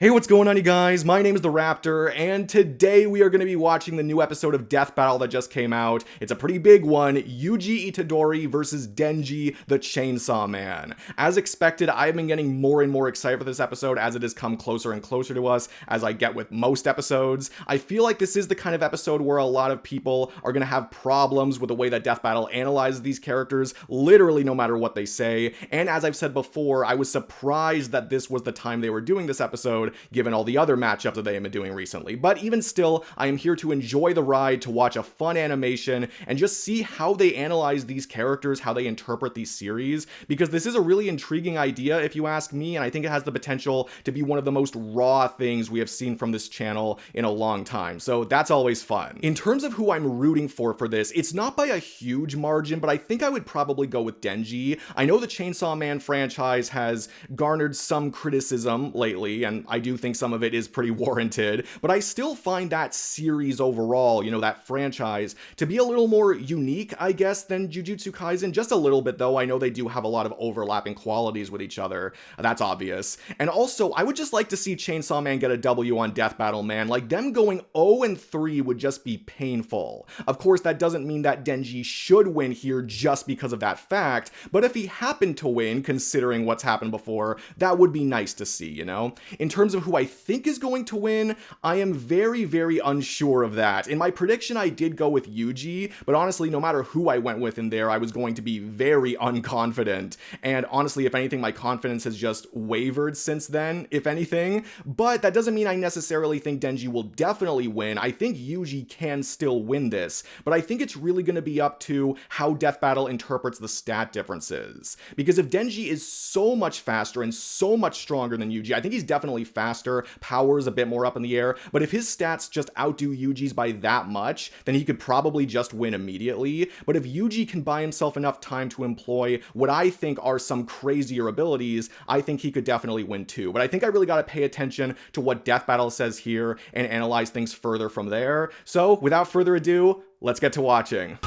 Hey, what's going on, you guys? My name is the Raptor, and today we are going to be watching the new episode of Death Battle that just came out. It's a pretty big one, Yuji Itadori versus Denji, the Chainsaw Man. As expected, I have been getting more and more excited for this episode as it has come closer and closer to us, as I get with most episodes. I feel like this is the kind of episode where a lot of people are going to have problems with the way that Death Battle analyzes these characters, literally no matter what they say. And as I've said before, I was surprised that this was the time they were doing this episode, given all the other matchups that they have been doing recently. But even still, I am here to enjoy the ride, to watch a fun animation, and just see how they analyze these characters, how they interpret these series, because this is a really intriguing idea, if you ask me, and I think it has the potential to be one of the most raw things we have seen from this channel in a long time, so that's always fun. In terms of who I'm rooting for this, it's not by a huge margin, but I think I would probably go with Denji. I know the Chainsaw Man franchise has garnered some criticism lately, and I do think some of it is pretty warranted, but I still find that series overall, you know, that franchise, to be a little more unique, I guess, than Jujutsu Kaisen. Just a little bit, though. I know they do have a lot of overlapping qualities with each other. That's obvious. And also, I would just like to see Chainsaw Man get a W on Death Battle, man. Like, them going 0-3 would just be painful. Of course, that doesn't mean that Denji should win here just because of that fact, but if he happened to win, considering what's happened before, that would be nice to see, you know? In terms of who I think is going to win, I am very, very unsure of that. In my prediction, I did go with Yuji, but honestly, no matter who I went with in there, I was going to be very unconfident. And honestly, if anything, my confidence has just wavered since then, if anything. But that doesn't mean I necessarily think Denji will definitely win. I think Yuji can still win this, but I think it's really going to be up to how Death Battle interprets the stat differences. Because if Denji is so much faster and so much stronger than Yuji, I think he's definitely faster, power is a bit more up in the air, but if his stats just outdo Yuji's by that much, then he could probably just win immediately. But if Yuji can buy himself enough time to employ what I think are some crazier abilities, I think he could definitely win too. But I think I really got to pay attention to what Death Battle says here and analyze things further from there. So without further ado, let's get to watching.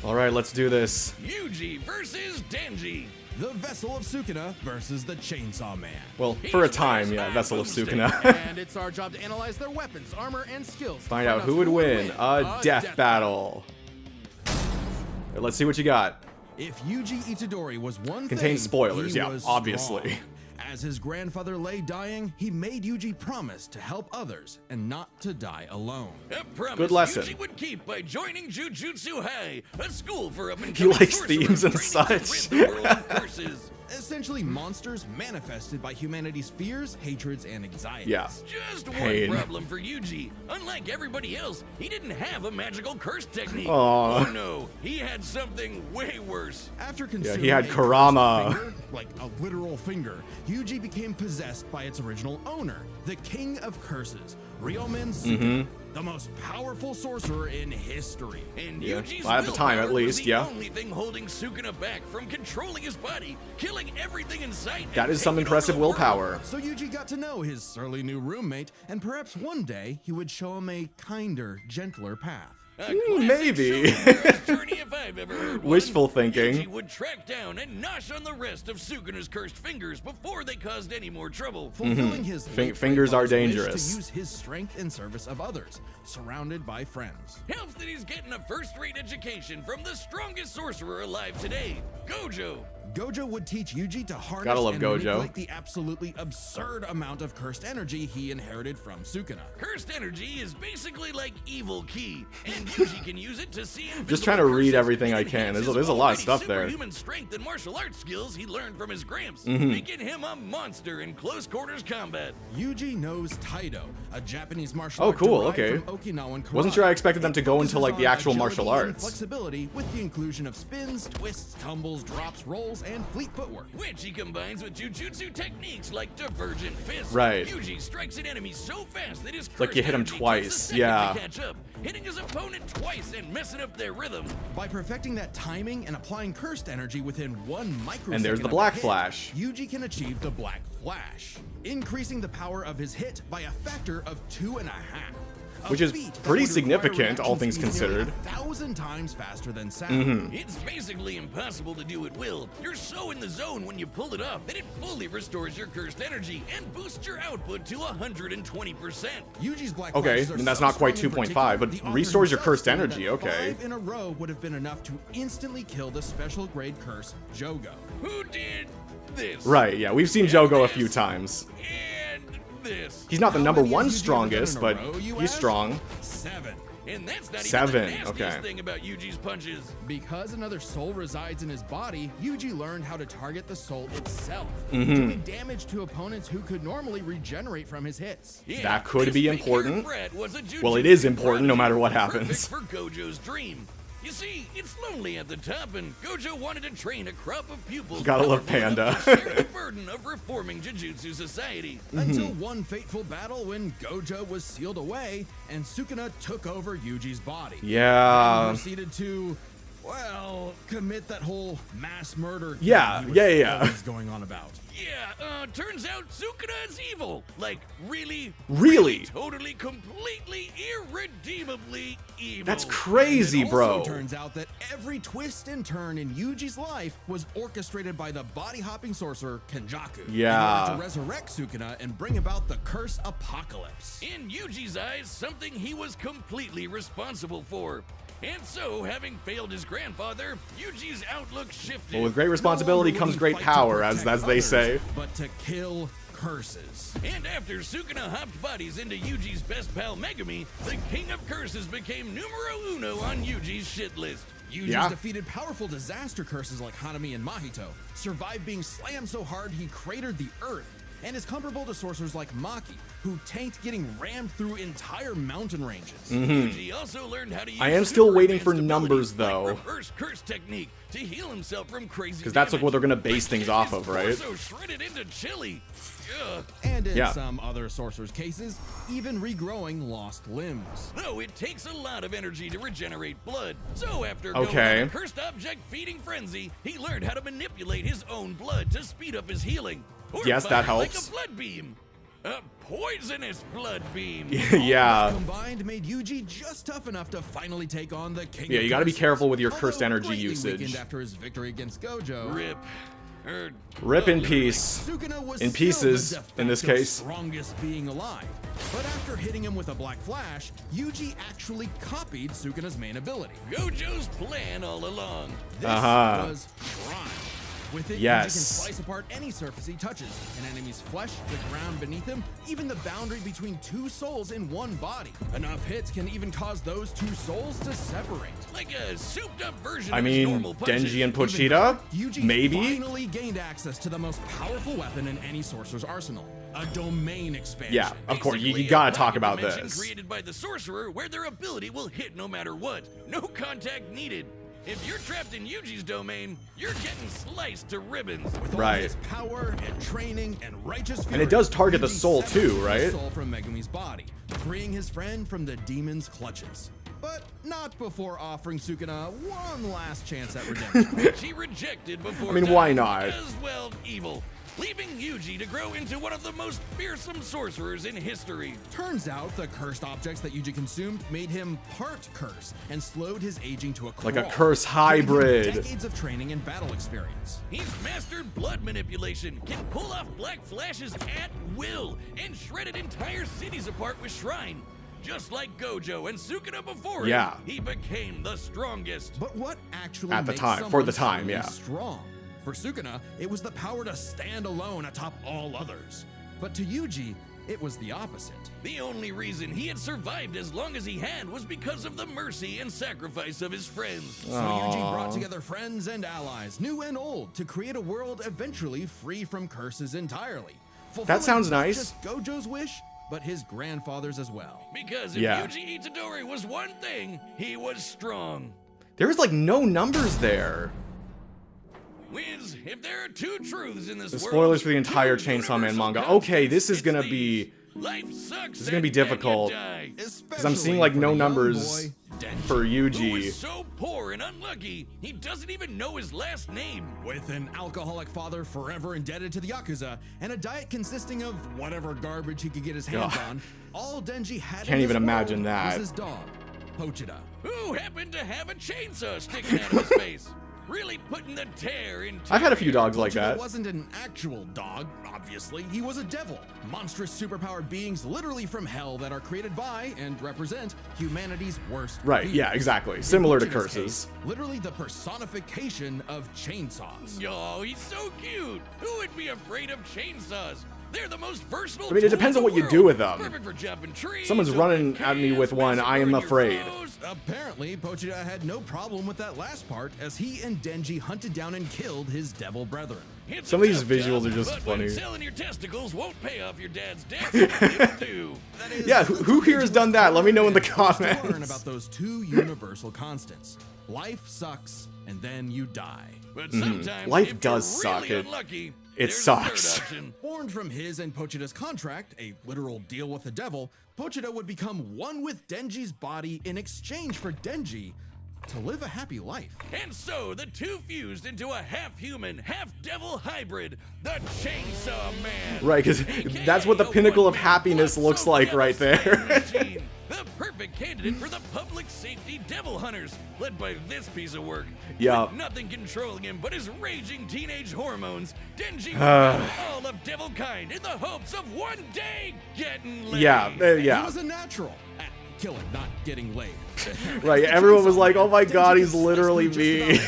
Alright, let's do this. Yuji versus Denji. The Vessel of Sukuna versus the Chainsaw Man. Well, for a time, yeah, Vessel of Sukuna. And it's our job to analyze their weapons, armor, and skills. Find out who would win a death battle. Let's see what you got. If Yuji Itadori was one Contains thing, spoilers, he yeah, was obviously. strong. As his grandfather lay dying, he made Yuji promise to help others and not to die alone. A promise Good lesson. Yuji would keep by joining Jujutsu High, a school for up and He likes themes and such. Essentially monsters manifested by humanity's fears, hatreds, and anxieties. Yeah. Just Pain. one problem for Yuji. Unlike everybody else, he didn't have a magical curse technique. Aww. Oh no, he had something way worse. After consuming he had a Kurama. cursed finger, like a literal finger, Yuji became possessed by its original owner, the King of Curses, Ryomen Sukuna, the most powerful sorcerer in history. And Yeah. Yuji's Well, at the time, at willpower was least, the yeah. only thing holding Sukuna back from controlling his body, killing everything in sight. That and is some taking impressive over the world. willpower. So Yuji got to know his surly new roommate, and perhaps one day he would show him a kinder, gentler path. A classic maybe. superhero's journey if I've ever heard one. Wishful thinking. Yuji would track down and nosh on the rest of Sukuna's cursed fingers before they caused any more trouble. Fulfilling his late Fingers are grandfather's wish dangerous. to use his strength in service of others, surrounded by friends. Helps that he's getting a first-rate education from the strongest sorcerer alive today, Gojo. Gojo would teach Yuji to harness Gotta love and Gojo. manipulate the absolutely absurd amount of cursed energy he inherited from Sukuna. Cursed energy is basically like evil ki, and Yuji can use it to see invisible Just trying to read curses everything I and can. enhance There's his a lot of already stuff there. superhuman strength and martial arts skills he learned from his gramps, making him a monster in close quarters combat. Yuji knows Taido, a Japanese martial Oh, art cool, derived okay. from Okinawan karate. Wasn't sure I expected them It to go into, focuses like, the on actual martial agility and arts. flexibility with the inclusion of spins, twists, tumbles, drops, rolls, and fleet footwork. Which he combines with jujutsu techniques like divergent fists. Right. Yuji strikes an enemy so fast that his like you hit him cursed energy twice, takes a second yeah. to catch up, hitting his opponent twice and messing up their rhythm. By perfecting that timing and applying cursed energy within 1 microsecond And there's the of a Black hit, Flash. Yuji can achieve the Black Flash, increasing the power of his hit by a factor of 2.5. which is feat that pretty would require significant, all reaction things speeds nearly considered. 1,000 times faster than sound. It's basically impossible to do at will. You're so in the zone when you pull it off that it fully restores your cursed energy and boosts your output to 120%. Yuji's black Okay, flashes are and that's so not quite strong in 2.5, but particular, the restores author your cursed himself stated energy, that okay. 5 in a row would have been enough to instantly kill the special grade curse Jogo. Who did this? Right, yeah, we've seen Jogo a few times. And this. He's not the How number many one has Yuji ever done strongest, in a but row, you he's ask? strong. 7. And that's not 7, even the nastiest okay. thing about Yuji's punches. Because another soul resides in his body, Yuji learned how to target the soul itself, Mm-hmm. doing damage to opponents who could normally regenerate from his hits. Yeah, That could this be big-haired important. brat was a Well, it Jujutsu is important no prodigy, matter what happens. Perfect for Gojo's dream. You see, it's lonely at the top, and Gojo wanted to train a crop of pupils. Gotta love powerful enough Panda. to share the burden of reforming Jujutsu society. Until one fateful battle when Gojo was sealed away and Sukuna took over Yuji's body. Yeah. And proceeded to, well, commit that whole mass murder thing Yeah, he was yeah. always going on about. Yeah, turns out Sukuna is evil. Like, really, Really? totally, completely, irredeemably evil. That's crazy, It bro. also turns out that every twist and turn in Yuji's life was orchestrated by the body-hopping sorcerer Kenjaku Yeah. in order to resurrect Sukuna and bring about the curse apocalypse. In Yuji's eyes, something he was completely responsible for. And so, having failed his grandfather, Yuji's outlook shifted. Well, with great responsibility No longer comes would he great fight to power, as protect they others, say. but to kill curses. And after Sukuna hopped bodies into Yuji's best pal Megumi, the king of curses became numero uno on Yuji's shit list. Yuji's Yeah. defeated powerful disaster curses like Hanami and Mahito, survived being slammed so hard he cratered the earth, and is comparable to sorcerers like Maki, who tanked getting rammed through entire mountain ranges. Yuji also learned how to use I am still super waiting for advanced numbers, abilities though. like reverse curse technique to heal himself from crazy Because that's like what they're gonna base But things his off of, right? torso shredded into chili. Ugh. And in Yeah. some other sorcerers' cases, even regrowing lost limbs. Though it takes a lot of energy to regenerate blood, so after Okay. going on a cursed object feeding frenzy, he learned how to manipulate his own blood to speed up his healing. Or Yes, that fire like helps. a blood beam. A poisonous blood beam. Yeah. Combined made Yuji just tough enough to finally take on the king. Yeah, of you gotta be curses. careful with your Although cursed energy greatly usage. weakened after his victory against Gojo. Rip. Rip in peace. Sukuna was In still pieces, the de in this facto case. strongest being alive. But after hitting him with a black flash, Yuji actually copied Sukuna's main ability. Gojo's plan all along. This Uh-huh. was Prime. With it, Yes. Yuji can slice apart any surface he touches, an enemy's flesh, the ground beneath him, even the boundary between two souls in one body. Enough hits can even cause those two souls to separate. Like a souped-up version I of his mean, normal punches. Denji and Even Pochita? better, Yuji Maybe? finally gained access to the most powerful weapon in any sorcerer's arsenal, a domain expansion. Yeah, of course, Basically, you gotta a talk pocket about dimension this. created by the sorcerer where their ability will hit no matter what. No contact needed. If you're trapped in Yuji's domain, you're getting sliced to ribbons. With all Right. his power and training and righteous fury, And it does target the Yuji soul severed too, the right? Soul from Megumi's body, freeing his friend from the demon's clutches. But not before offering Sukuna one last chance at redemption. Which he rejected before I mean, why dying not? Because, well, evil. Leaving Yuji to grow into one of the most fearsome sorcerers in history. Turns out the cursed objects that Yuji consumed made him part curse and slowed his aging to a Like a crawl, curse giving him hybrid. decades of training and battle experience. He's mastered blood manipulation, can pull off black flashes at will, and shredded entire cities apart with Shrine. Just like Gojo and Sukuna before Yeah. him, he became the strongest. But what actually At the makes time, for someone the time, truly yeah. strong? For Sukuna, it was the power to stand alone atop all others. But to Yuji, it was the opposite. The only reason he had survived as long as he had was because of the mercy and sacrifice of his friends. So Yuji brought together friends and allies, new and old, to create a world eventually free from curses entirely. That sounds Fulfilling not nice. just Gojo's wish, but his grandfather's as well. Because if Yeah. Yuji Itadori was one thing, he was strong. There was like no numbers there. Wiz, if there are two truths in this The world, spoilers for the entire two Chainsaw Man universal manga. Okay, this is constants, gonna it's be... these. Life sucks. This is gonna be and then you difficult. die. Because I'm seeing, like, no numbers Denji. for Who Yuji. is so poor and unlucky unlucky, he doesn't even know his last name. With an alcoholic father forever indebted to the Yakuza, and a diet consisting of whatever garbage he could get his hands on, all Denji had Can't in even this imagine world that. was his dog, Pochita. Who happened to have a chainsaw sticking out of his face? Really putting the tear into I've had a few dogs like Pochita that. wasn't an actual dog, obviously. He was a devil. Monstrous superpowered beings literally from hell that are created by and represent humanity's worst Right, fears. yeah, exactly. Similar to Pochita's curses. case, literally the personification of chainsaws. Oh, he's so cute. Who would be afraid of chainsaws? They're the most versatile. I mean, it tool depends in on the what you world. do with them. Perfect for chopping trees. Someone's running at me with one, I am afraid. Apparently, Pochita had no problem with that last part as he and Denji hunted down and killed his devil brethren. It's Some a of these tough visuals job, are just but funny. when selling your testicles won't pay off your dad's debt, it'll do. That is, Yeah, who here has done that? Let me know in the to learn comments. about those two universal constants. Life sucks, and then you die. But sometimes Life if does you're suck. really It- unlucky, it there's sucks. A third option. Born from his and Pochita's contract, a literal deal with the devil, Pochita would become one with Denji's body in exchange for Denji to live a happy life. And so the two fused into a half-human, half-devil hybrid, the Chainsaw Man. Right, because AKA that's what the a pinnacle of one-man happiness blood looks soaked like devil right slaying there. machine. The perfect candidate for the public safety devil hunters, led by this piece of work. Yeah. With nothing controlling him but his raging teenage hormones, Denji rebelled all of devil kind in the hopes of one day getting laid. Yeah, He yeah. was a natural at killing, not getting laid. Right, everyone was like, oh my god, he's literally me.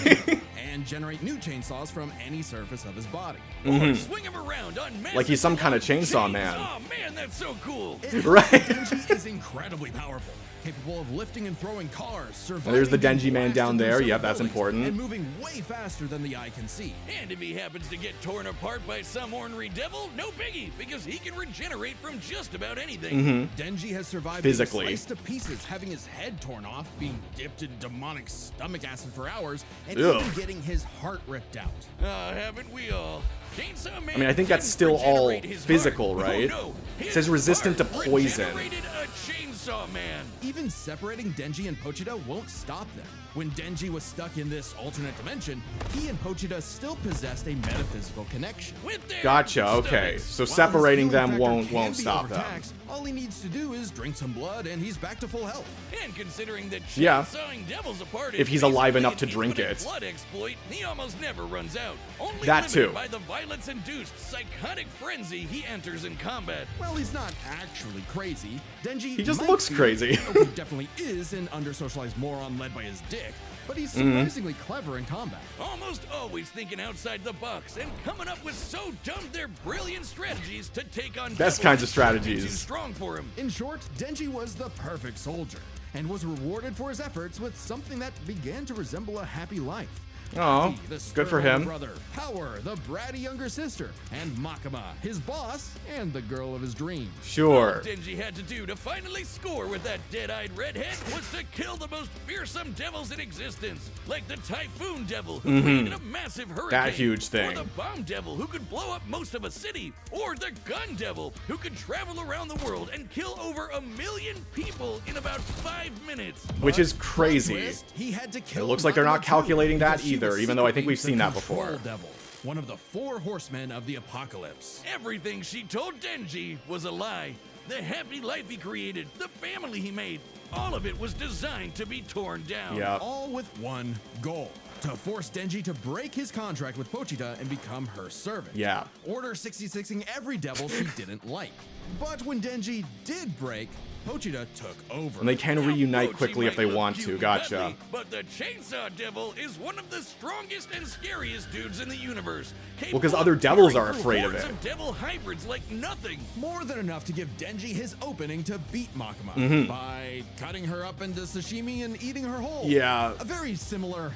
And generate new chainsaws from any surface of his body. Or swing him around on massive Like he's some kind of chainsaw chains. man. Oh man, that's so cool. Right. Denji is incredibly powerful, capable of lifting and throwing cars, surviving There's the being Denji man blasted down through there. some Yep, that's buildings, important. And moving way faster than the eye can see. And if he happens to get torn apart by some ornery devil, no biggie, because he can regenerate from just about anything. Denji has survived Physically. being sliced to pieces, having his head torn off, being dipped in demonic stomach acid for hours, and Ugh. even getting his heart ripped out. Haven't we all? Chainsaw Man I mean, I think that's couldn't still all regenerate his physical, heart. right? Oh, no. It His says resistant to heart poison. regenerated a Chainsaw Man. Even separating Denji and Pochita won't stop them. When Denji was stuck in this alternate dimension, he and Pochita still possessed a metaphysical connection. With their Gotcha, okay. stomachs. So While his separating healing them factor can won't be stop them. overtaxed, all he needs to do is drink some blood and he's back to full health. And considering that Yeah. chainsawing devils apart If is he's alive basically enough an to drink infinite it. blood exploit, he almost never runs out. Only That limited too. by the violence-induced psychotic frenzy he enters in combat. Well, he's not actually crazy. Denji He just might looks be. crazy. Oh, he definitely is an under-socialized moron led by his dick, but he's surprisingly clever in combat. Almost always thinking outside the box and coming up with so dumb they're brilliant strategies to take on Best devils kinds of too strategies. strong for him. In short, Denji was the perfect soldier and was rewarded for his efforts with something that began to resemble a happy life. Oh, Aki, the good for stern older him. Brother, Power, the bratty younger sister, and Makima, his boss and the girl of his dreams. Sure. Denji had to do to finally score with that dead-eyed redhead was to kill the most fearsome devils in existence, like the Typhoon Devil who created a massive hurricane, That huge thing. or the Bomb Devil who could blow up most of a city, or the Gun Devil who could travel around the world and kill over 1 million people in about 5 minutes. Which is Plot crazy. twist, he had to It kill looks like they're not Makima too, calculating that because she either, was even though I think secretly we've seen the that before. Control Devil, one of the 4 horsemen of the apocalypse. Everything she told Denji was a lie. The happy life he created, the family he made, all of it was designed to be torn down. Yeah. All with one goal: to force Denji to break his contract with Pochita and become her servant. Yeah. Order 66ing every devil she didn't like. But when Denji did break, Pochita took over. And they can Now, reunite Pochi quickly if might they look want cute to. and Gotcha. cuddly, but the Chainsaw Devil is one of the strongest and scariest dudes in the universe. Well, 'cause capable other of devils tearing are through afraid of hordes it. Devil hybrids like nothing. More than enough to give Denji his opening to beat Makima by cutting her up into sashimi and eating her whole. Yeah. A very similar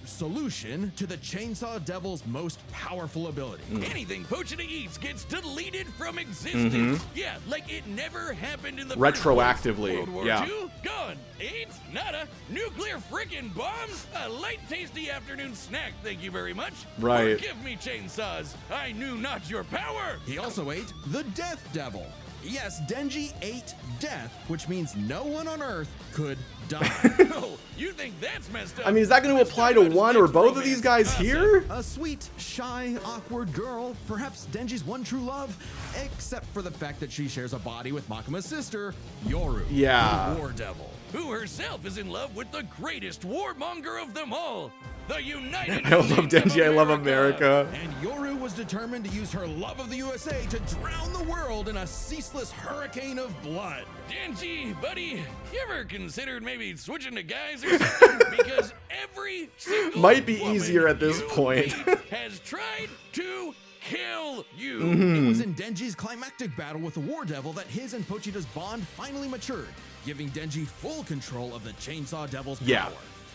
solution to the Chainsaw Devil's most powerful ability. Anything Pochita eats gets deleted from existence. Yeah, like it never happened in the first Retroactively, place. World War yeah. II, gone. AIDS, nada. Nuclear frickin' bombs? A light, tasty afternoon snack, thank you very much. Right. Forgive me, chainsaws. I knew not your power. He also ate the Death Devil, Yes, Denji ate death, which means no one on Earth could die. Oh, you think that's messed up? I mean, is that going to apply to one or both of these guys here? A sweet, shy, awkward girl, perhaps Denji's one true love, except for the fact that she shares a body with Makuma's sister, Yoru, Yeah. the War Devil. Who herself is in love with the greatest warmonger of them all, the United I love States Denji, I of love America. And Yoru was determined to use her love of the USA to drown the world in a ceaseless hurricane of blood. Denji, buddy, you ever considered maybe switching to guys or something? Because every single Might be woman easier at this you point. meet has tried to kill you. It was in Denji's climactic battle with the War Devil that his and Pochita's bond finally matured, giving Denji full control of the Chainsaw Devil's power. Yeah.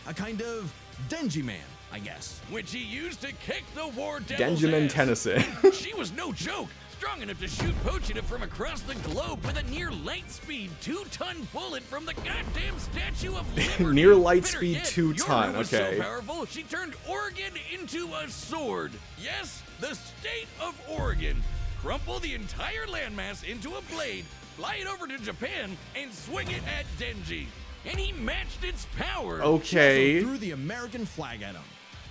A kind of Denji man, I guess. Which he used to kick the War Devil's Benjamin ass. Tennyson. She was no joke. Strong enough to shoot Pochita from across the globe with a near light speed 2-ton bullet from the goddamn Statue of Liberty. Near light Better speed yet, 2-ton, Yoru was okay. so powerful, she turned Oregon into a sword. Yes, the state of Oregon. Crumple the entire landmass into a blade, fly it over to Japan, and swing it at Denji. And he matched its power. Okay. So threw the American flag at him.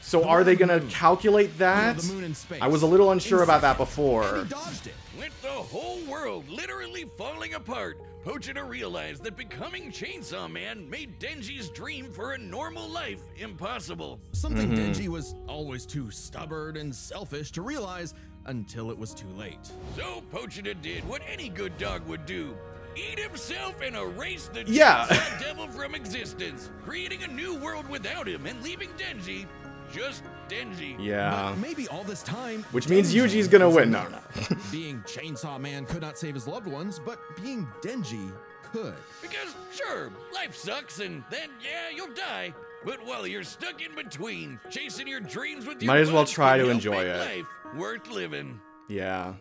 So are they going to calculate that? The moon in space. I was a little unsure In about that second, before. and he dodged it. With the whole world literally falling apart, Pochita realized that becoming Chainsaw Man made Denji's dream for a normal life impossible. Something Denji was always too stubborn and selfish to realize until it was too late. So Pochita did what any good dog would do. Eat himself and erase the Yeah. Chainsaw Devil from existence, creating a new world without him and leaving Denji just Denji. Yeah. But maybe all this time, Which means Denji Yuji's gonna was win. No, enough. Being Chainsaw Man could not save his loved ones, but being Denji could. Because, sure, life sucks and then, yeah, you'll die. But while you're stuck in between, chasing your dreams with your Might as well buds try can to help enjoy make it. life worth living. Yeah.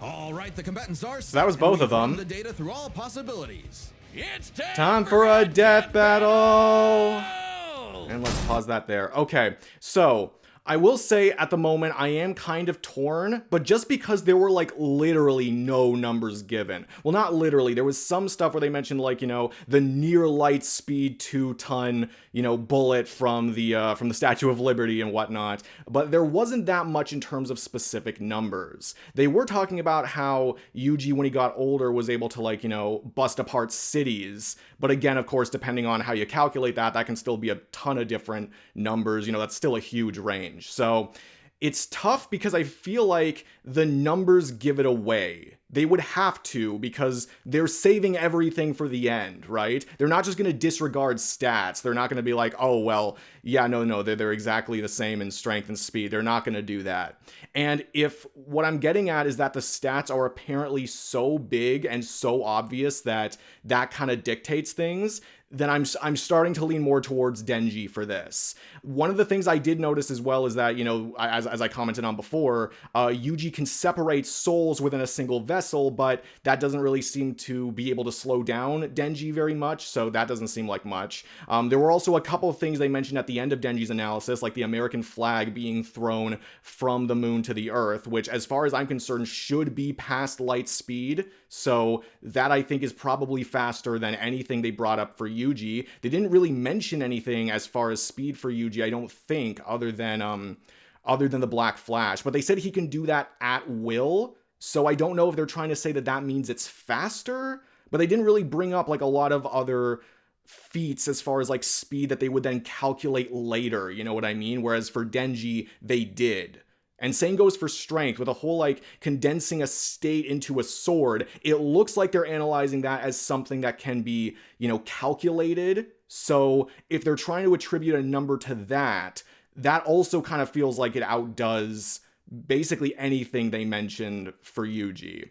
All right, the combatants are set, So that was and both we've of them. run the data through all possibilities. It's Time for a death battle. battle! And let's pause that there. Okay, so I will say at the moment I am kind of torn, but just because there were like literally no numbers given. Well, not literally. There was some stuff where they mentioned like, you know, the near light speed 2-ton, you know, bullet from the Statue of Liberty and whatnot. But there wasn't that much in terms of specific numbers. They were talking about how Yuji, when he got older, was able to like, you know, bust apart cities. But again, of course, depending on how you calculate that, that can still be a ton of different numbers. You know, that's still a huge range. So it's tough because I feel like the numbers give it away. They would have to because they're saving everything for the end, right? They're not just going to disregard stats. They're not going to be like, oh, well, yeah, no, they're exactly the same in strength and speed. They're not going to do that. And if what I'm getting at is that the stats are apparently so big and so obvious that that kind of dictates things, then I'm starting to lean more towards Denji for this. One of the things I did notice as well is that, you know, as I commented on before, Yuji can separate souls within a single vessel, but that doesn't really seem to be able to slow down Denji very much, so that doesn't seem like much. There were also a couple of things they mentioned at the end of Denji's analysis, like the American flag being thrown from the moon to the Earth, which, as far as I'm concerned, should be past light speed. So that I think is probably faster than anything they brought up for Yuji. They didn't really mention anything as far as speed for Yuji, I don't think, other than the Black Flash. But they said he can do that at will. So I don't know if they're trying to say that that means it's faster. But they didn't really bring up like a lot of other feats as far as like speed that they would then calculate later. You know what I mean? Whereas for Denji, they did. And same goes for strength, with a whole like condensing a state into a sword. It looks like they're analyzing that as something that can be, you know, calculated. So if they're trying to attribute a number to that, that also kind of feels like it outdoes basically anything they mentioned for Yuji.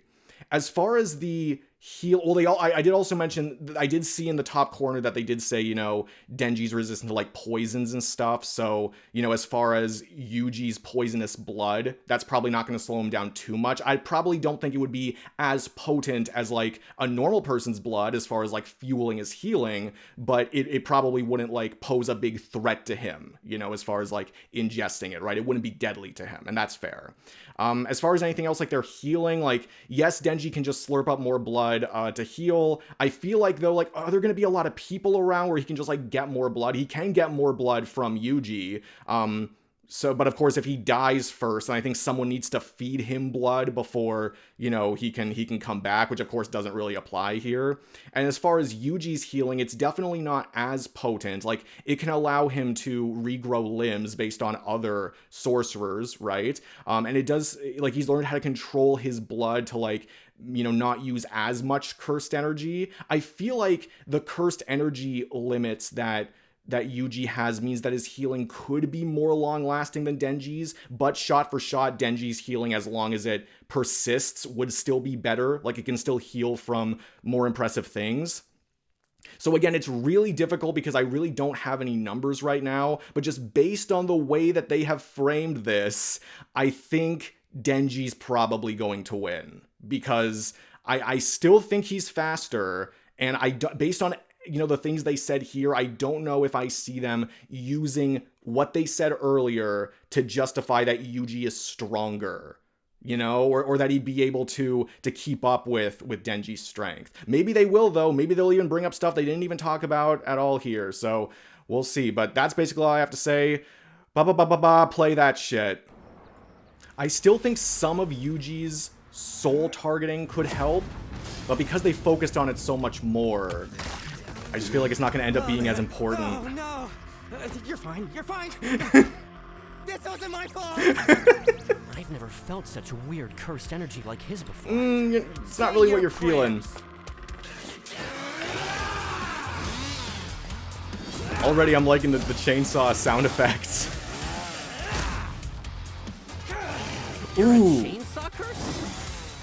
As far as the heal. Well, I did also mention, I did see in the top corner that they did say, you know, Denji's resistant to like poisons and stuff. So, you know, as far as Yuji's poisonous blood, that's probably not going to slow him down too much. I probably don't think it would be as potent as like a normal person's blood as far as like fueling his healing, but it probably wouldn't like pose a big threat to him, you know, as far as like ingesting it, right? It wouldn't be deadly to him, and that's fair. As far as anything else, like their healing, like, yes, Denji can just slurp up more blood to heal. I feel like, though, like, are there going to be a lot of people around where he can just, like, get more blood? He can get more blood from Yuji. But of course, if he dies first, and I think someone needs to feed him blood before, you know, he can come back, which of course doesn't really apply here. And as far as Yuji's healing, it's definitely not as potent. Like, it can allow him to regrow limbs based on other sorcerers, right? And it does, like, he's learned how to control his blood to, like, you know, not use as much cursed energy. I feel like the cursed energy limits that Yuji has means that his healing could be more long-lasting than Denji's, but shot for shot, Denji's healing, as long as it persists, would still be better. Like, it can still heal from more impressive things. So again, it's really difficult because I really don't have any numbers right now, but just based on the way that they have framed this, I think Denji's probably going to win, because I still think he's faster, and based on, you know, the things they said here, I don't know if I see them using what they said earlier to justify that Yuji is stronger, you know, or that he'd be able to keep up with Denji's strength. Maybe they will, though. Maybe they'll even bring up stuff they didn't even talk about at all here. So we'll see. But that's basically all I have to say. Play that shit. I still think some of Yuji's soul targeting could help, but because they focused on it so much more, I just feel like it's not going to end up being as important. Oh, no. You're fine. You're fine. This wasn't my fault. I've never felt such weird cursed energy like his before. It's not really what you're feeling. Already I'm liking the chainsaw sound effects. Ooh. Chainsaw curse?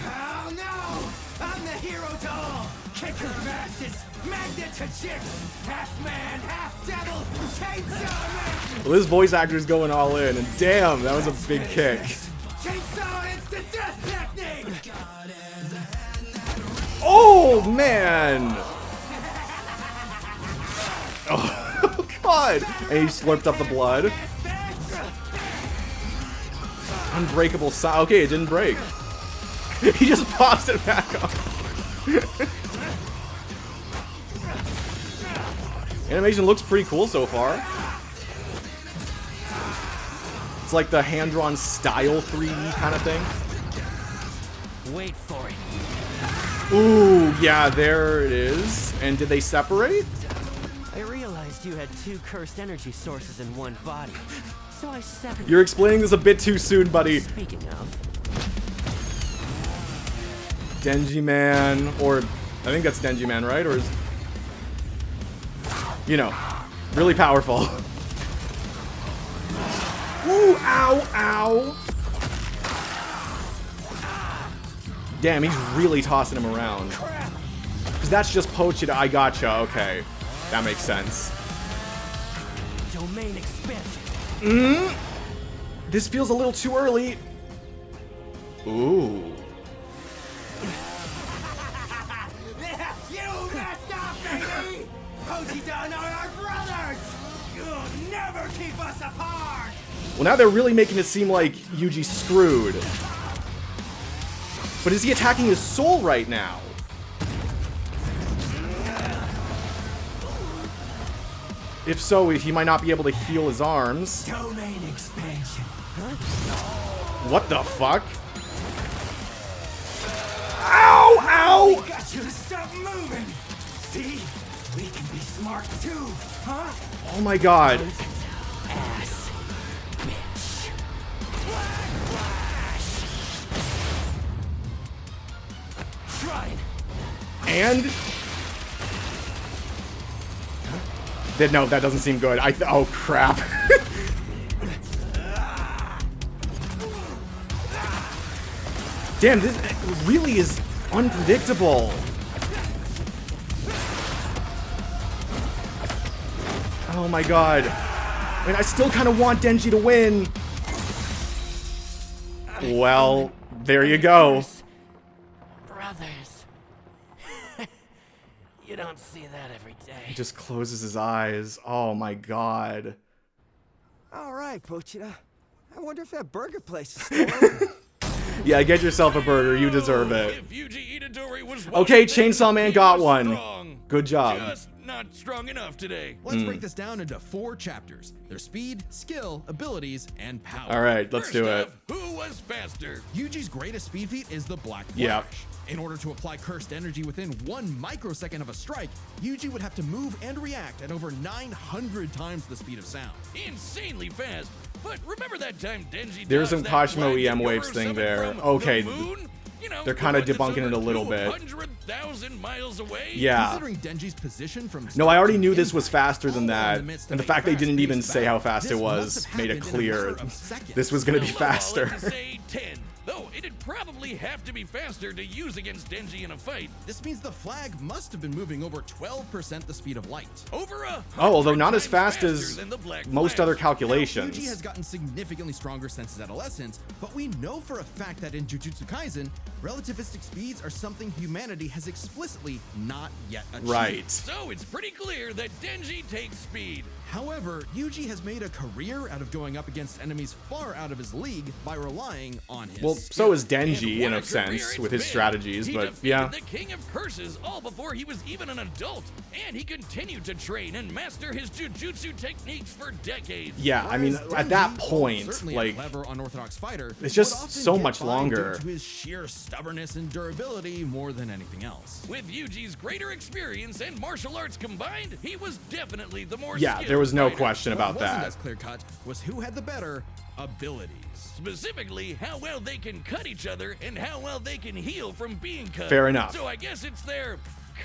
Oh, no. I'm the hero doll. Kicker masses. Magnet to chicks. Half man, half devil. Chainsaw man. Well, this voice actor's going all in, and damn, that was a big kick. Chainsaw instant death technique. Oh, man. Oh, God. And he slurped up the blood. Unbreakable sound. Okay, it didn't break. He just pops it back up. Animation looks pretty cool so far. It's like the hand-drawn style 3D kind of thing. Wait for it. Ooh, yeah, there it is. And did they separate? I realized you had two cursed energy sources in one body, so I separated. You're explaining this a bit too soon, buddy. Speaking of, Denji Man, or I think that's Denji Man, right? Or is, you know, really powerful. Ooh, ow, ow. Damn, he's really tossing him around. Because that's just Pochita. I gotcha. Okay. That makes sense. domain expansion. This feels a little too early. Ooh. You messed up, baby! Pochita and I are brothers! You'll never keep us apart! Well, now they're really making it seem like Yuji's screwed. But is he attacking his soul right now? If so, he might not be able to heal his arms. Domain expansion. What the fuck? Ow! Ow! Got you to stop moving! See? We can be smart too, huh? Oh my god. Ass. Bitch. Try it. And? No, that doesn't seem good. Oh crap. Damn, this really is unpredictable. Oh my god. I mean, I still kind of want Denji to win. Well, there you go. Brothers. You don't see that every day. He just closes his eyes. Oh my god. All right, Pochita. I wonder if that burger place is still open. Yeah, get yourself a burger. You deserve it. If Yuji Itadori was Okay, watching, Chainsaw Man he got was one. strong. Good job. Just not strong enough today. Let's break this down into 4 chapters. Their speed, skill, abilities, and power. All right, let's do it. First up, who was faster? Yuji's greatest speed feat is the Black Flash. Yeah. In order to apply cursed energy within 1 microsecond of a strike, Yuji would have to move and react at over 900 times the speed of sound. Insanely fast. But remember that time Denji There's some dodged that Kashimo flying EM waves Yoru thing summon there. from Okay, the moon? You know, they're the kinda one that's debunking it a over little bit. 200,000 miles away? Yeah. Considering Denji's position from No, I already start knew to this was impact, faster than all that, in the midst of and the a fact they didn't even fast-paced say how battle. fast it This was must have made it happened in a clear. matter of seconds. This was gonna be Well, faster. I'll have to say 10. Though it'd probably have to be faster to use against Denji in a fight. This means the flag must have been moving over 12% the speed of light. Over a Oh, although not as 100 fast times as faster than the Black most Flash. other Yuji has calculations. gotten significantly stronger since his adolescence, but we know for a fact that in Jujutsu Kaisen, relativistic speeds are something humanity has explicitly not yet achieved. Right. So it's pretty clear that Denji takes speed. However, Yuji has made a career out of going up against enemies far out of his league by relying on his Well, skill. so is Denji in And a what career sense it's with his been. strategies, He but defeated yeah. the King of Curses all before he was even an adult, and he continued to train and master his jujutsu techniques for decades. Yeah, I mean, Whereas at that Denji, while point, certainly like, a clever, unorthodox fighter, it's just would often so get much by longer. due to his sheer stubbornness and durability more than anything else. With Yuji's greater experience and martial arts combined, he was definitely the more Yeah, skilled there was no fighter. question about What wasn't that. as clear-cut was who had the better abilities. Specifically, how well they can cut each other and how well they can heal from being cut. Fair enough. So I guess it's their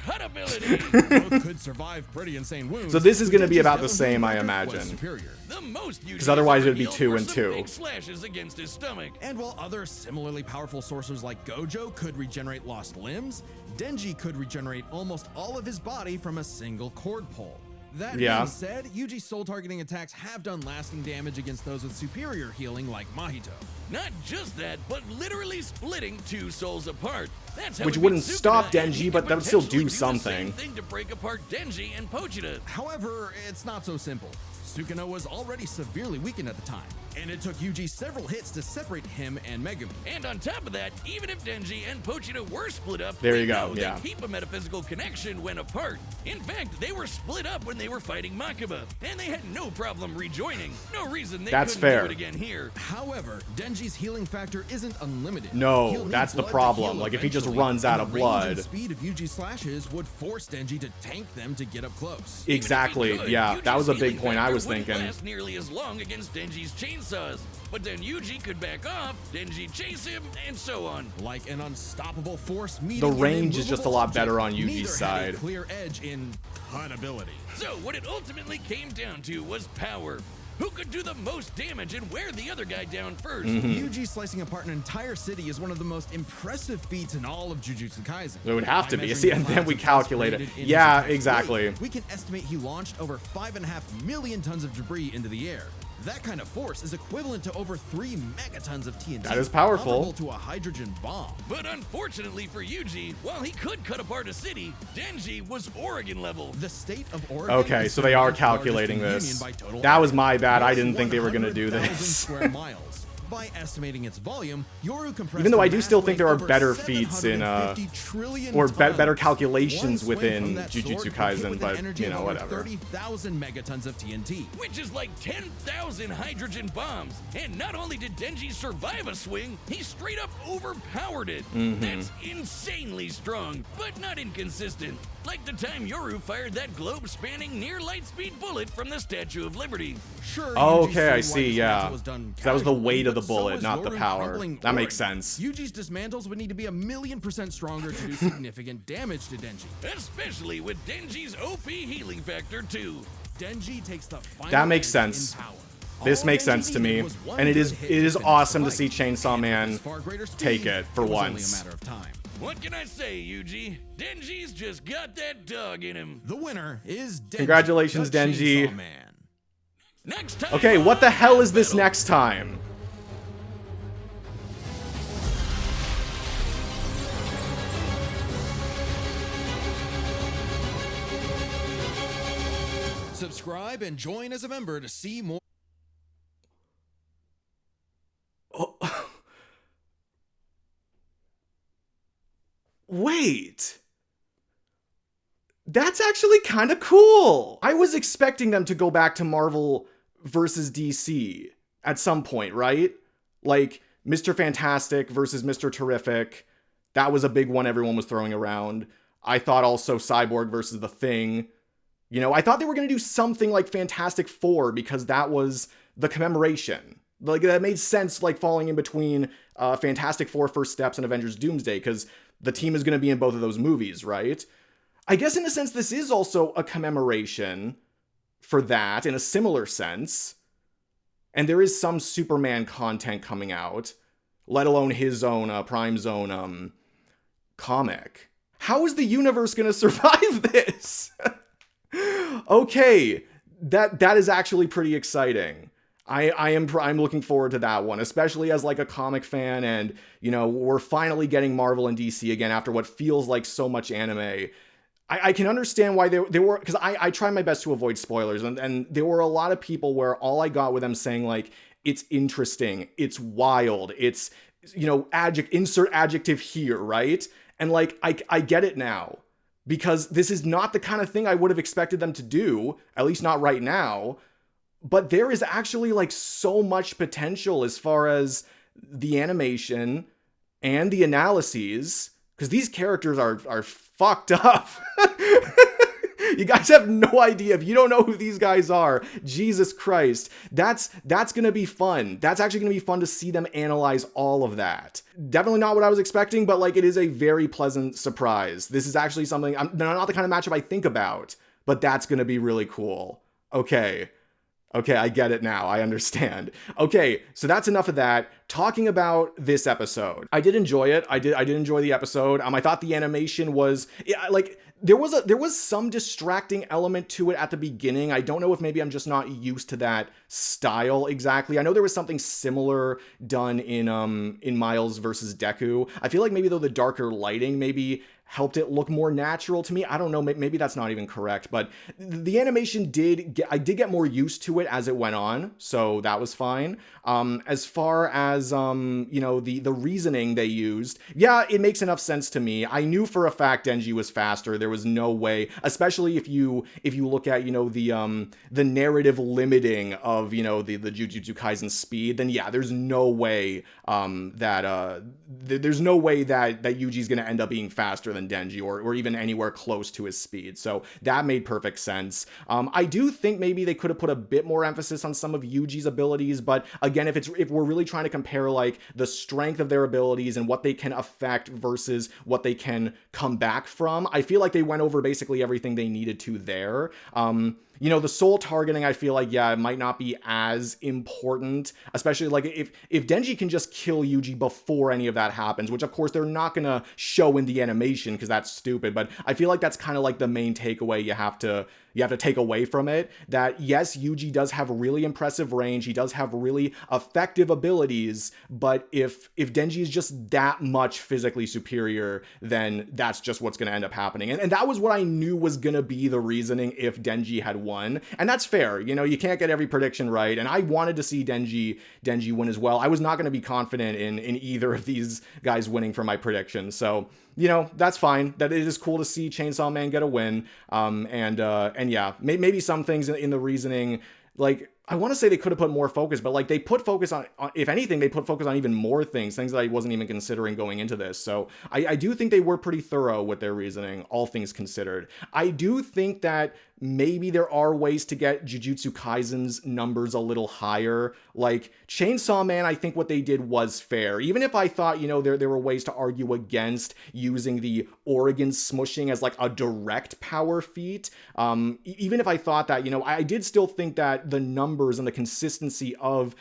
cut ability. Both could survive pretty insane wounds. So this is but gonna be Denji's about the devil same, I factor was imagine. superior. The most Yuji 'Cause otherwise ever it'd be healed 2 were and some 2. big slashes against his stomach. And while other similarly powerful sorcerers like Gojo could regenerate lost limbs, Denji could regenerate almost all of his body from a single cord pull. That Yeah. being said, Yuji's soul targeting attacks have done lasting damage against those with superior healing like Mahito. Not just that, but literally splitting 2 souls apart. That's how Which he wouldn't beat stop Sukuna, and Denji, he but could that would still potentially do the something. same thing to break apart Denji and Pochita. However, it's not so simple. Sukuna was already severely weakened at the time, and it took Yuji several hits to separate him and Megumi. And on top of that, even if Denji and Pochita were split up, There we you go, know yeah. they keep a metaphysical connection when apart. In fact, they were split up when they were fighting Makaba, and they had no problem rejoining. No reason they That's couldn't fair. do it again here. However, Denji's healing factor isn't unlimited. No, He'll need that's the blood to problem. heal Like, if he just eventually, runs out and of the range and blood. speed of Yuji's slashes would force Denji to tank them to get up close. Exactly. Even if he could, Yeah, that was a Yuji's big healing point I factor was wouldn't thinking. last nearly as long against Denji's chainsaws. But then Yuji could back off, Denji chase him, and so on. Like an unstoppable force meeting The an range is just a immovable lot object, better on Yuji's neither side. had a clear edge in cut ability. So what it ultimately came down to was power. Who could do the most damage and wear the other guy down first? Yuji slicing apart an entire city is one of the most impressive feats in all of Jujutsu Kaisen. It would have By to be. measuring See, the and then clouds we of dust calculate it. created in Yeah, his attacks exactly. weight, we can estimate he launched over 5.5 million tons of debris into the air. That kind of force is equivalent to over 3 megatons of TNT. That is powerful. comparable to a hydrogen bomb. But unfortunately for Yuji, while he could cut apart a city, Denji was Oregon level. The state of Oregon. Okay, is so the they are largest calculating union this. by total That was area. my bad. I It's didn't think they were gonna do 100,000 this. square miles. By estimating its volume, Yoru compressed Even though I do mass still think there are weight better over feats in, 750 trillion or tons. better calculations One swing within from that sword Jujutsu could hit Kaisen, with but, an energy you know, of over whatever. 30,000 megatons of TNT. Which is like 10,000 hydrogen bombs. And not only did Denji survive a swing, he straight up overpowered it. That's insanely strong, but not inconsistent. Like the time Yoru fired that globe-spanning near-light-speed bullet from the Statue of Liberty. Sure. Oh, Yuji's okay, I citywide see, yeah. dismantle was done That was the casually, weight of the but so bullet, was not the Yoru power. crumbling That makes Oregon. sense. Yuji's dismantles would need to be 1,000,000% stronger to do significant damage to Denji. Especially with Denji's OP healing factor, too. Denji takes the final That makes edge sense. in power. This All makes Denji sense to needed me, was one and it good is hit it is finish the awesome to fight. see Chainsaw And with Man his far greater speed, take it for was once. Only a matter of time. What can I say, Yuji? Denji's just got that dog in him. The winner is Denji. Congratulations, the Denji. Chainsaw Man. Next time. Okay, what the hell is this battle. next time? Subscribe and join as a member to see more. Oh. Wait. That's actually kind of cool. I was expecting them to go back to Marvel versus DC at some point, right? Like Mr. Fantastic versus Mr. Terrific. That was a big one everyone was throwing around. I thought also Cyborg versus The Thing. You know, I thought they were going to do something like Fantastic Four because that was the commemoration. Like, that made sense, like, falling in between Fantastic Four First Steps and Avengers Doomsday, because the team is going to be in both of those movies, right? I guess in a sense this is also a commemoration for that, in a similar sense. And there is some Superman content coming out, let alone his own Prime's own comic. How is the universe going to survive this? Okay, that is actually pretty exciting. I'm looking forward to that one, especially as like a comic fan, and you know, we're finally getting Marvel and DC again after what feels like so much anime. I can understand why they were, because I try my best to avoid spoilers, and there were a lot of people where all I got with them saying like, it's interesting, it's wild, it's, you know, insert adjective here, right? And like, I get it now. Because this is not the kind of thing I would have expected them to do, at least not right now. But there is actually like so much potential as far as the animation and the analyses, because these characters are fucked up. You guys have no idea. If you don't know who these guys are, Jesus Christ, that's gonna be fun. That's actually gonna be fun to see them analyze all of that. Definitely not what I was expecting, but like, it is a very pleasant surprise. This is actually something, not the kind of matchup I think about, but that's gonna be really cool. Okay, I get it now. I understand. Okay, so that's enough of that. Talking about this episode, I did enjoy it. I did enjoy the episode. I thought the animation was, like, there was some distracting element to it at the beginning. I don't know if maybe I'm just not used to that style exactly. I know there was something similar done in Miles versus Deku. I feel like maybe though the darker lighting maybe helped it look more natural to me. I don't know, maybe that's not even correct, but the animation I did get more used to it as it went on, so that was fine. As far as, you know, the reasoning they used, yeah, it makes enough sense to me. I knew for a fact Denji was faster. There was no way, especially if you look at, you know, the narrative limiting of, you know, the Jujutsu Kaisen speed, then yeah, there's no way there's no way that Yuji's gonna end up being faster than Denji, or even anywhere close to his speed. So that made perfect sense. I do think maybe they could have put a bit more emphasis on some of Yuji's abilities, but again, if we're really trying to compare like the strength of their abilities and what they can affect versus what they can come back from, I feel like they went over basically everything they needed to there. You know, the soul targeting, I feel like, yeah, it might not be as important, especially like if Denji can just kill Yuji before any of that happens, which of course they're not gonna show in the animation because that's stupid, but I feel like that's kind of like the main takeaway you have to take away from it, that yes, Yuji does have really impressive range, he does have really effective abilities, but if Denji is just that much physically superior, then that's just what's going to end up happening. And that was what I knew was going to be the reasoning if Denji had won. And that's fair, you know, you can't get every prediction right, and I wanted to see Denji win as well. I was not going to be confident in either of these guys winning for my predictions, so you know, that's fine. That it is cool to see Chainsaw Man get a win. And yeah, maybe some things in the reasoning, like, I want to say they could have put more focus, but like they put focus on, if anything, they put focus on even more things that I wasn't even considering going into this. So I do think they were pretty thorough with their reasoning, all things considered. I do think that maybe there are ways to get Jujutsu Kaisen's numbers a little higher. Like Chainsaw Man, I think what they did was fair. Even if I thought, you know, there were ways to argue against using the Oregon smushing as like a direct power feat. Even if I thought that, you know, I did still think that the numbers and the consistency of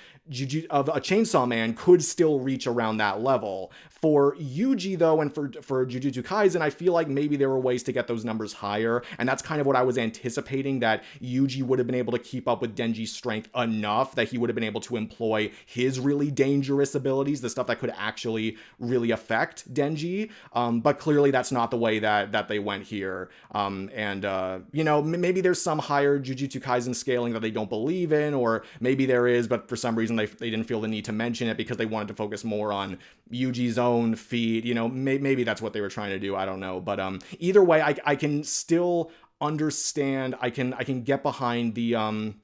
of a Chainsaw Man could still reach around that level. For Yuji though, and for Jujutsu Kaisen, I feel like maybe there were ways to get those numbers higher, and that's kind of what I was anticipating, that Yuji would have been able to keep up with Denji's strength enough that he would have been able to employ his really dangerous abilities, the stuff that could actually really affect Denji. But clearly that's not the way that they went here. You know, maybe there's some higher Jujutsu Kaisen scaling that they don't believe in, or maybe there is, but for some reason they didn't feel the need to mention it because they wanted to focus more on Yuji's own feat. You know, maybe that's what they were trying to do. I don't know. But either way, I can still understand. I can get behind the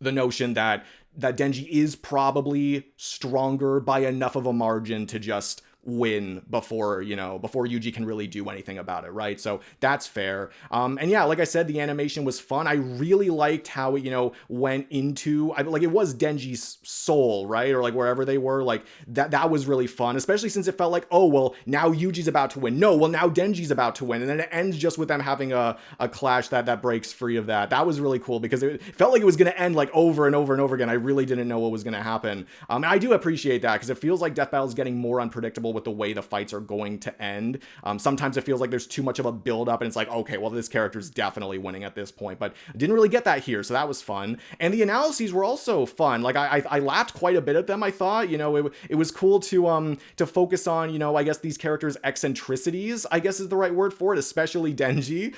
notion that Denji is probably stronger by enough of a margin to just win before Yuji can really do anything about it, right? So that's fair. And yeah, like I said, the animation was fun. I really liked how it, went into, like, it was Denji's soul, right? Or like wherever they were, like that was really fun, especially since it felt like, oh, well, now Yuji's about to win. No, well, now Denji's about to win. And then it ends just with them having a clash that breaks free of that. That was really cool because it felt like it was going to end like over and over and over again. I really didn't know what was going to happen. And I do appreciate that because it feels like Death Battle is getting more unpredictable with the way the fights are going to end. Sometimes it feels like there's too much of a build up and it's like, okay, well, this character's definitely winning at this point, but I didn't really get that here. So that was fun. And the analyses were also fun. Like I laughed quite a bit at them. I thought, it was cool to focus on, I guess these characters' eccentricities, I guess is the right word for it, especially Denji.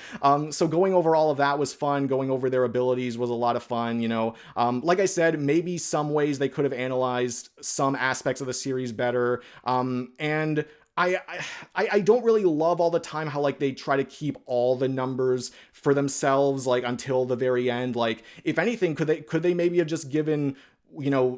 So going over all of that was fun. Going over their abilities was a lot of fun, like I said, maybe some ways they could have analyzed some aspects of the series better. And I don't really love all the time how like they try to keep all the numbers for themselves, like until the very end. Like if anything, could they maybe have just given,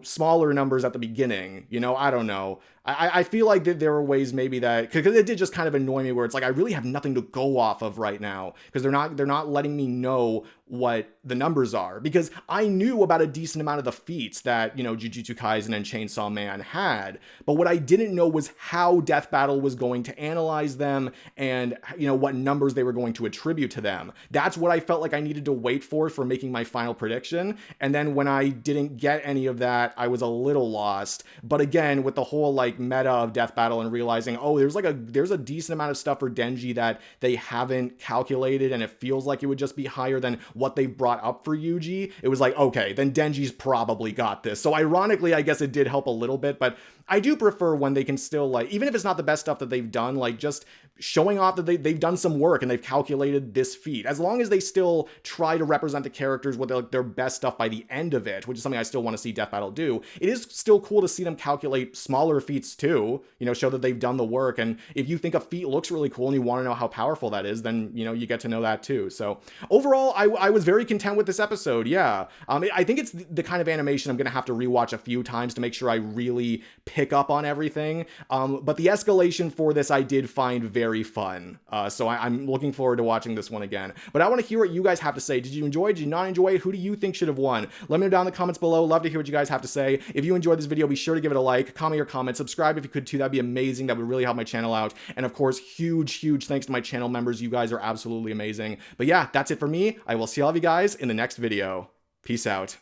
smaller numbers at the beginning? I don't know. I feel like that there were ways maybe that, because it did just kind of annoy me where it's like I really have nothing to go off of right now because they're not letting me know what the numbers are, because I knew about a decent amount of the feats that, Jujutsu Kaisen and Chainsaw Man had, but what I didn't know was how Death Battle was going to analyze them and, what numbers they were going to attribute to them. That's what I felt like I needed to wait for making my final prediction. And then when I didn't get any of that, I was a little lost. But again, with the whole like meta of Death Battle and realizing, oh, there's a decent amount of stuff for Denji that they haven't calculated, and it feels like it would just be higher than what they brought up for Yuji. It was like, okay, then Denji's probably got this. So ironically, I guess it did help a little bit, but I do prefer when they can still, like, even if it's not the best stuff that they've done, like just showing off that they've done some work and they've calculated this feat. As long as they still try to represent the characters with their best stuff by the end of it, which is something I still want to see Death Battle do. It is still cool to see them calculate smaller feats too, show that they've done the work. And if you think a feat looks really cool and you want to know how powerful that is, then, you get to know that too. So overall, I was very content with this episode. Yeah. I think it's the kind of animation I'm going to have to rewatch a few times to make sure I really pick up on everything. But the escalation for this I did find very fun. So I'm looking forward to watching this one again. But I want to hear what you guys have to say. Did you enjoy it? Did you not enjoy it? Who do you think should have won? Let me know down in the comments below. Love to hear what you guys have to say. If you enjoyed this video, be sure to give it a like, comment your comments, subscribe if you could too. That'd be amazing. That would really help my channel out. And of course, huge thanks to my channel members. You guys are absolutely amazing. But yeah, that's it for me. I will see all of you guys in the next video. Peace out.